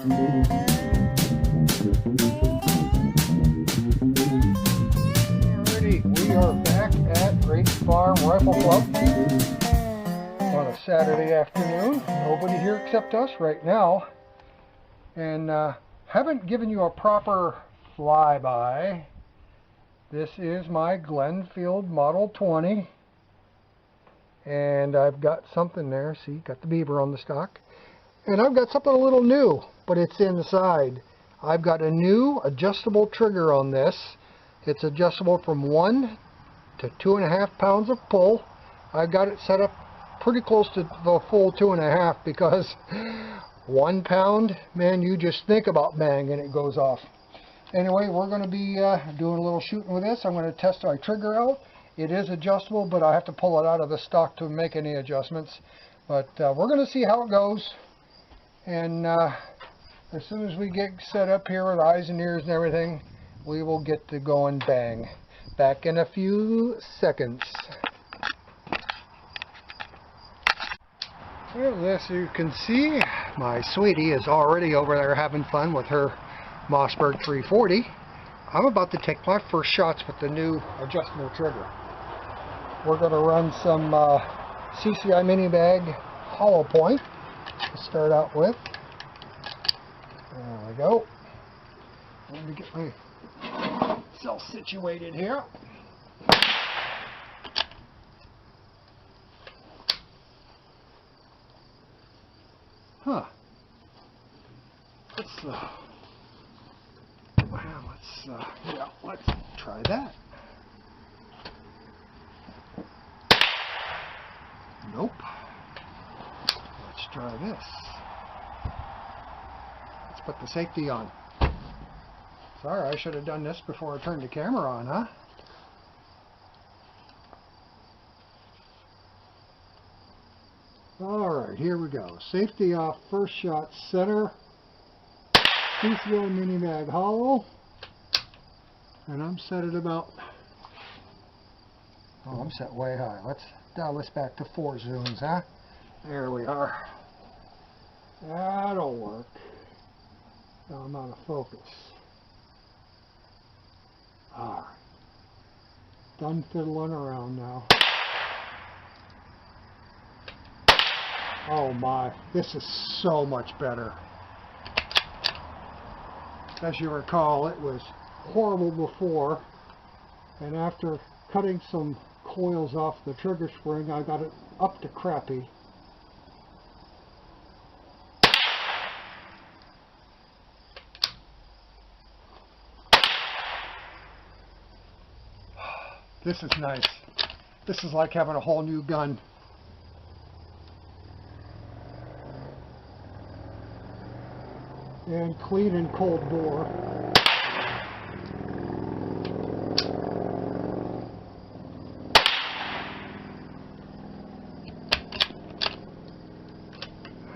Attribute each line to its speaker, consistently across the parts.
Speaker 1: Alrighty, we are back at Great Farm Rifle Club on a Saturday afternoon. Nobody here except us right now. And haven't given you a proper flyby. This is my Glenfield Model 20. And I've got something there. See, got the beaver on the stock. And I've got something a little new, but it's inside. I've got a new adjustable trigger on this. It's adjustable from 1 to 2.5 pounds of pull. I've got it set up pretty close to the full 2.5 because 1 pound, man, you just think about bang and it goes off. Anyway, we're going to be doing a little shooting with this. I'm going to test my trigger out. It is adjustable, but I have to pull it out of the stock to make any adjustments. But we're going to see how it goes. And as soon as we get set up here with eyes and ears and everything, we will get to going bang. Back in a few seconds. Well, as you can see, my sweetie is already over there having fun with her Mossberg 340. I'm about to take my first shots with the new adjustable trigger. We're going to run some CCI mini bag hollow point to start out with. There we go. Let me get myself situated here. Huh. Let's try that. Nope. Let's try this. Let's put the safety on. Sorry, I should have done this before I turned the camera on, huh? Alright, here we go. Safety off, first shot, center. CCI mini mag hollow. And I'm set at about, oh, I'm set way high. Let's dial this back to 4 zooms, huh? There we are. That'll work. Now I'm out of focus. Alright. Done fiddling around now. Oh my, this is so much better. As you recall, it was horrible before, and after cutting some coils off the trigger spring, I got it up to crappy. This is nice. This is like having a whole new gun. And clean and cold bore.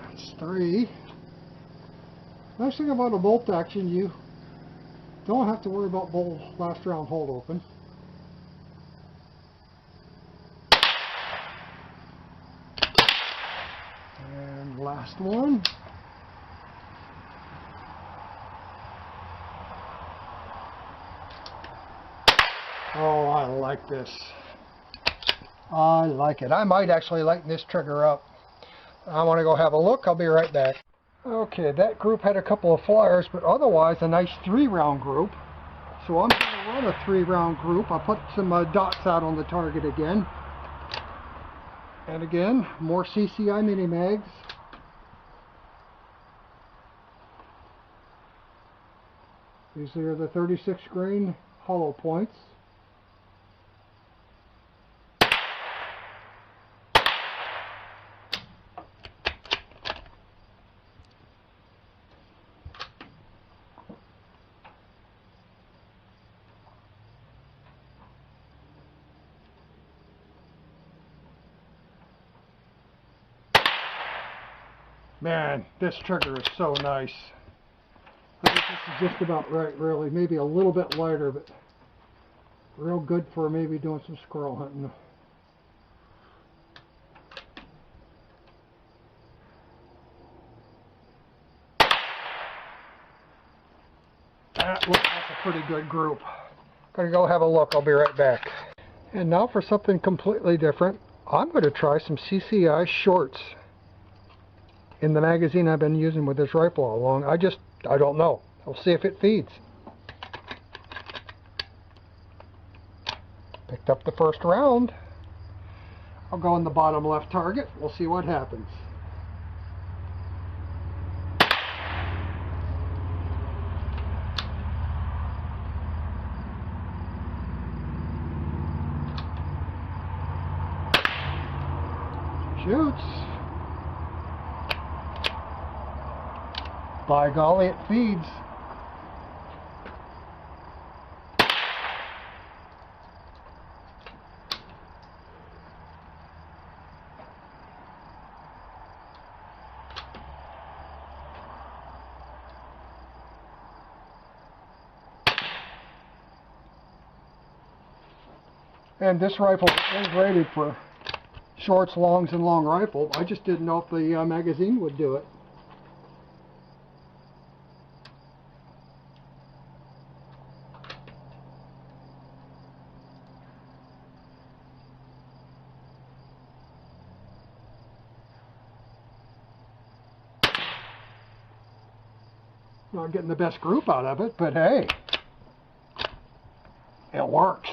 Speaker 1: That's 3. Nice thing about a bolt action, you don't have to worry about bolt last round hold open. And last one. Oh, I like this. I like it. I might actually lighten this trigger up. I want to go have a look. I'll be right back. Okay, that group had a couple of flyers, but otherwise a nice 3-round group. So I'm going to run a 3-round group. I'll put some dots out on the target again. And again, more CCI mini mags. These are the 36 grain hollow points. Man, this trigger is so nice. I think this is just about right, really. Maybe a little bit lighter, but real good for maybe doing some squirrel hunting. That looks like a pretty good group. Gonna go have a look. I'll be right back. And now for something completely different. I'm going to try some CCI shorts in the magazine I've been using with this rifle all along. I don't know. I'll see if it feeds. Picked up the first round. I'll go in the bottom left target. We'll see what happens. Shoots. By golly, it feeds. And this rifle is rated for shorts, longs, and long rifle. I just didn't know if the magazine would do it. Not getting the best group out of it, but hey, it works.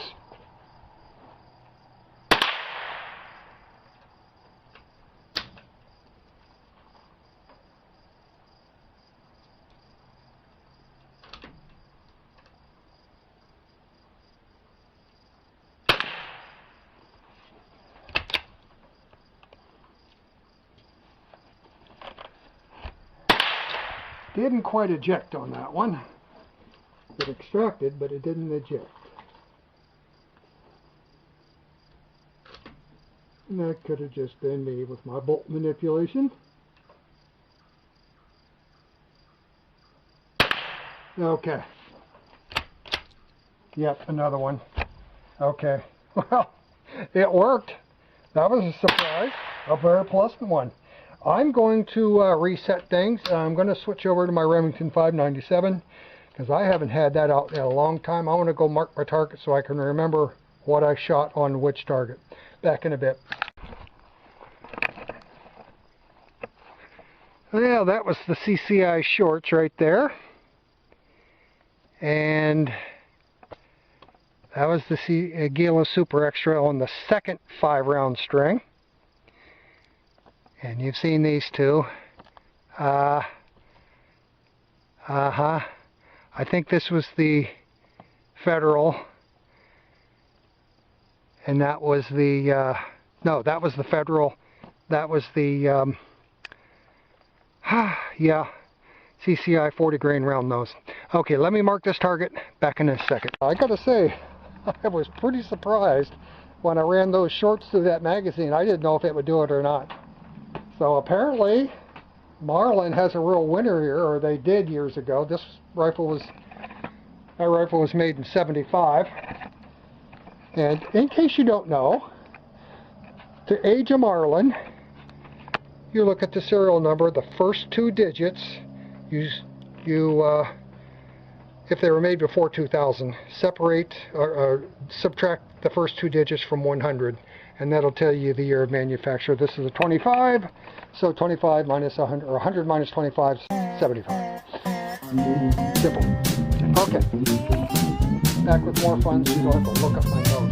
Speaker 1: Didn't quite eject on that one. It extracted, but it didn't eject. And that could have just been me with my bolt manipulation. Okay. Yep, another one. Okay. Well, it worked. That was a surprise. A very pleasant one. I'm going to reset things. I'm going to switch over to my Remington 597 because I haven't had that out in a long time. I want to go mark my target so I can remember what I shot on which target. Back in a bit. Well, that was the CCI shorts right there. And that was the Gila Super Extra on the second 5-round string. And you've seen these two. I think this was the Federal. And that was the, no, that was the Federal. That was the, yeah, CCI 40 grain round nose. Okay, let me mark this target. Back in a second. I gotta say, I was pretty surprised when I ran those shorts through that magazine. I didn't know if it would do it or not. So apparently, Marlin has a real winner here, or they did years ago. That rifle was made in '75. And in case you don't know, to age a Marlin, you look at the serial number, the first 2 digits, if they were made before 2000, separate or subtract the first 2 digits from 100, and that'll tell you the year of manufacture. This is a 25, so 25 minus 100, or 100 minus 25 is 75. Simple. Okay. Back with more fun, so you don't have to look up my nose.